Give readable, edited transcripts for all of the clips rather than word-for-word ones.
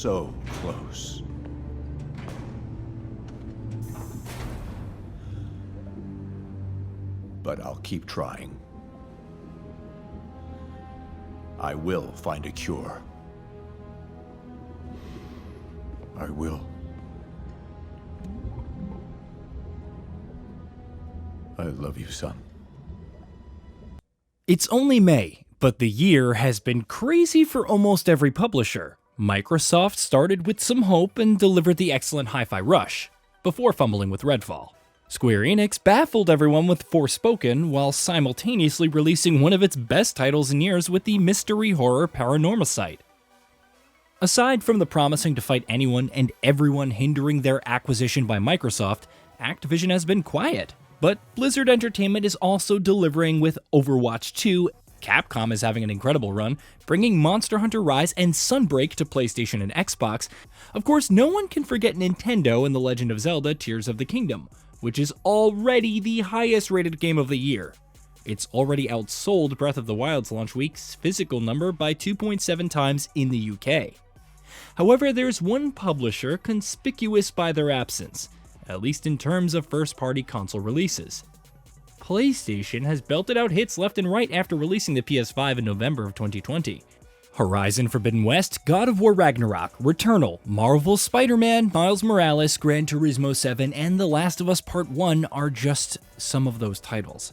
so close. But I'll keep trying. I will find a cure. I will. I love you, son. It's only May, but the year has been crazy for almost every publisher. Microsoft started with some hope and delivered the excellent Hi-Fi Rush, before fumbling with Redfall. Square Enix baffled everyone with Forspoken while simultaneously releasing one of its best titles in years with the mystery horror Paranormal Site. Aside from the promising to fight anyone and everyone hindering their acquisition by Microsoft, Activision has been quiet. But Blizzard Entertainment is also delivering with Overwatch 2, Capcom is having an incredible run, bringing Monster Hunter Rise and Sunbreak to PlayStation and Xbox. Of course, no one can forget Nintendo and The Legend of Zelda Tears of the Kingdom, which is already the highest rated game of the year. It's already outsold Breath of the Wild's launch week's physical number by 2.7 times in the UK. However, there's one publisher conspicuous by their absence, at least in terms of first-party console releases. PlayStation has belted out hits left and right after releasing the PS5 in November of 2020. Horizon Forbidden West, God of War Ragnarok, Returnal, Marvel's Spider-Man, Miles Morales, Gran Turismo 7, and The Last of Us Part 1 are just some of those titles.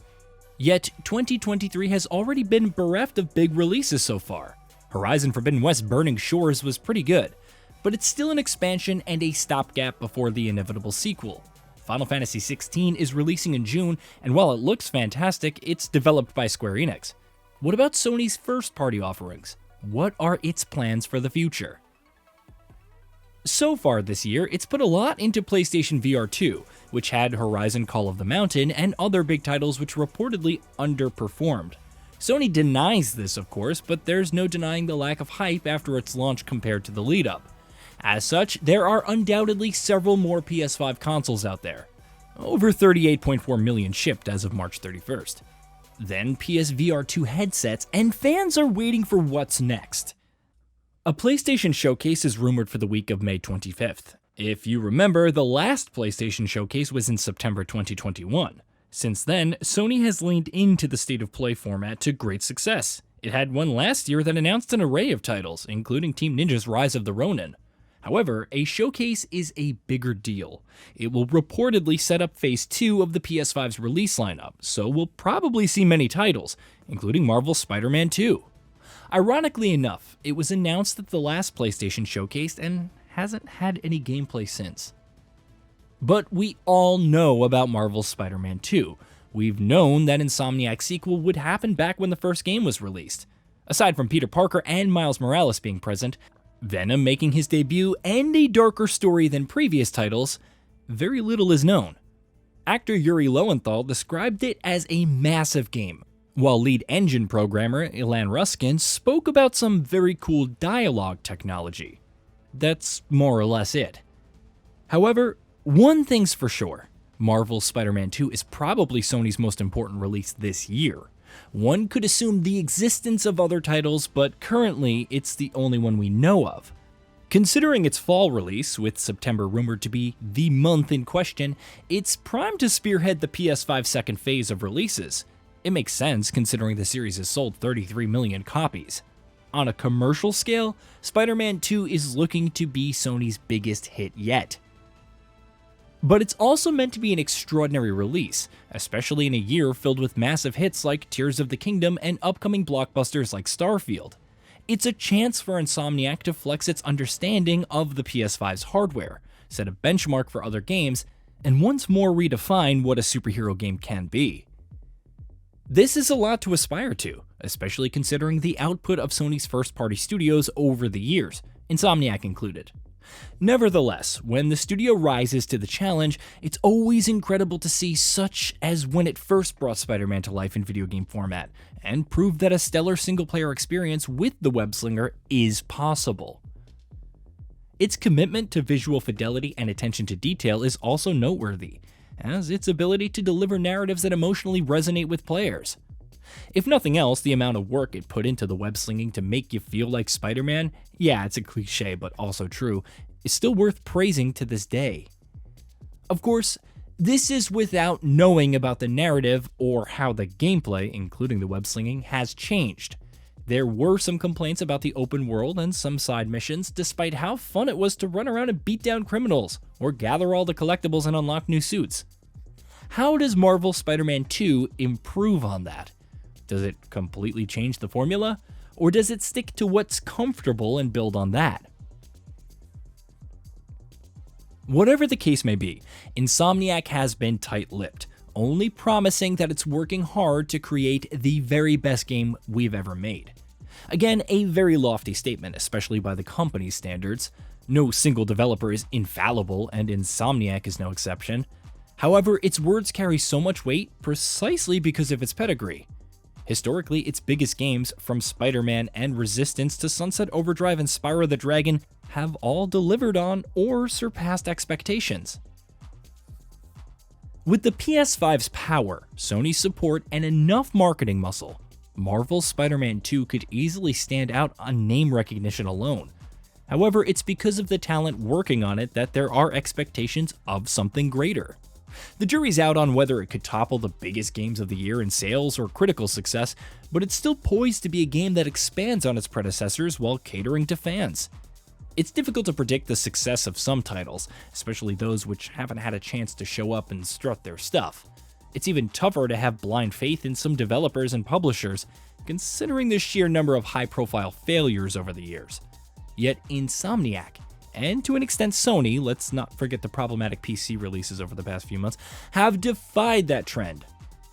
Yet, 2023 has already been bereft of big releases so far. Horizon Forbidden West Burning Shores was pretty good, but it's still an expansion and a stopgap before the inevitable sequel. Final Fantasy XVI is releasing in June, and while it looks fantastic, it's developed by Square Enix. What about Sony's first-party offerings? What are its plans for the future? So far this year, it's put a lot into PlayStation VR 2, which had Horizon Call of the Mountain and other big titles which reportedly underperformed. Sony denies this, of course, but there's no denying the lack of hype after its launch compared to the lead-up. As such, there are undoubtedly several more PS5 consoles out there. Over 38.4 million shipped as of March 31st. Then PSVR 2 headsets, and fans are waiting for what's next. A PlayStation showcase is rumored for the week of May 25th. If you remember, the last PlayStation showcase was in September 2021. Since then, Sony has leaned into the State of Play format to great success. It had one last year that announced an array of titles, including Team Ninja's Rise of the Ronin. However, a showcase is a bigger deal. It will reportedly set up Phase 2 of the PS5's release lineup, so we'll probably see many titles, including Marvel's Spider-Man 2. Ironically enough, it was announced at the last PlayStation showcase and hasn't had any gameplay since. But we all know about Marvel's Spider-Man 2. We've known that Insomniac's sequel would happen back when the first game was released. Aside from Peter Parker and Miles Morales being present, Venom making his debut, and a darker story than previous titles, very little is known. Actor Yuri Lowenthal described it as a massive game, while lead engine programmer Ilan Ruskin spoke about some very cool dialogue technology. That's more or less it. However, one thing's for sure, Marvel's Spider-Man 2 is probably Sony's most important release this year. One could assume the existence of other titles, but currently it's the only one we know of. Considering its fall release, with September rumored to be the month in question, it's primed to spearhead the PS5 second phase of releases. It makes sense considering the series has sold 33 million copies. On a commercial scale, Spider-Man 2 is looking to be Sony's biggest hit yet. But it's also meant to be an extraordinary release, especially in a year filled with massive hits like Tears of the Kingdom and upcoming blockbusters like Starfield. It's a chance for Insomniac to flex its understanding of the PS5's hardware, set a benchmark for other games, and once more redefine what a superhero game can be. This is a lot to aspire to, especially considering the output of Sony's first-party studios over the years, Insomniac included. Nevertheless, when the studio rises to the challenge, it's always incredible to see, such as when it first brought Spider-Man to life in video game format, and proved that a stellar single-player experience with the web-slinger is possible. Its commitment to visual fidelity and attention to detail is also noteworthy, as its ability to deliver narratives that emotionally resonate with players. If nothing else, the amount of work it put into the web slinging to make you feel like Spider-Man, yeah, it's a cliche but also true, is still worth praising to this day. Of course, this is without knowing about the narrative or how the gameplay, including the web slinging, has changed. There were some complaints about the open world and some side missions, despite how fun it was to run around and beat down criminals, or gather all the collectibles and unlock new suits. How does Marvel's Spider-Man 2 improve on that? Does it completely change the formula? Or does it stick to what's comfortable and build on that? Whatever the case may be, Insomniac has been tight-lipped, only promising that it's working hard to create the very best game we've ever made. Again, a very lofty statement, especially by the company's standards. No single developer is infallible, and Insomniac is no exception. However, its words carry so much weight precisely because of its pedigree. Historically, its biggest games, from Spider-Man and Resistance to Sunset Overdrive and Spyro the Dragon, have all delivered on or surpassed expectations. With the PS5's power, Sony's support, and enough marketing muscle, Marvel's Spider-Man 2 could easily stand out on name recognition alone. However, it's because of the talent working on it that there are expectations of something greater. The jury's out on whether it could topple the biggest games of the year in sales or critical success, but it's still poised to be a game that expands on its predecessors while catering to fans. It's difficult to predict the success of some titles, especially those which haven't had a chance to show up and strut their stuff. It's even tougher to have blind faith in some developers and publishers, considering the sheer number of high-profile failures over the years. Yet Insomniac, and to an extent Sony, let's not forget the problematic PC releases over the past few months, have defied that trend.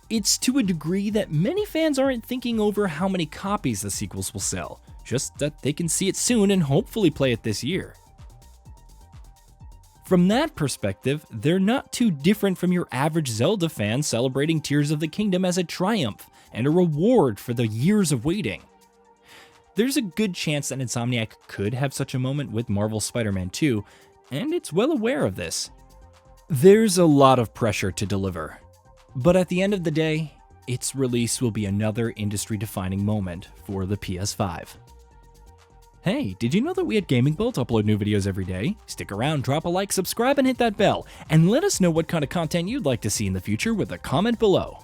It's to a degree that many fans aren't thinking over how many copies the sequels will sell, just that they can see it soon and hopefully play it this year. From that perspective, they're not too different from your average Zelda fan celebrating Tears of the Kingdom as a triumph and a reward for the years of waiting. There's a good chance that Insomniac could have such a moment with Marvel's Spider-Man 2, and it's well aware of this. There's a lot of pressure to deliver, but at the end of the day, its release will be another industry-defining moment for the PS5. Hey, did you know that we at Gaming Bolt upload new videos every day? Stick around, drop a like, subscribe, and hit that bell, and let us know what kind of content you'd like to see in the future with a comment below.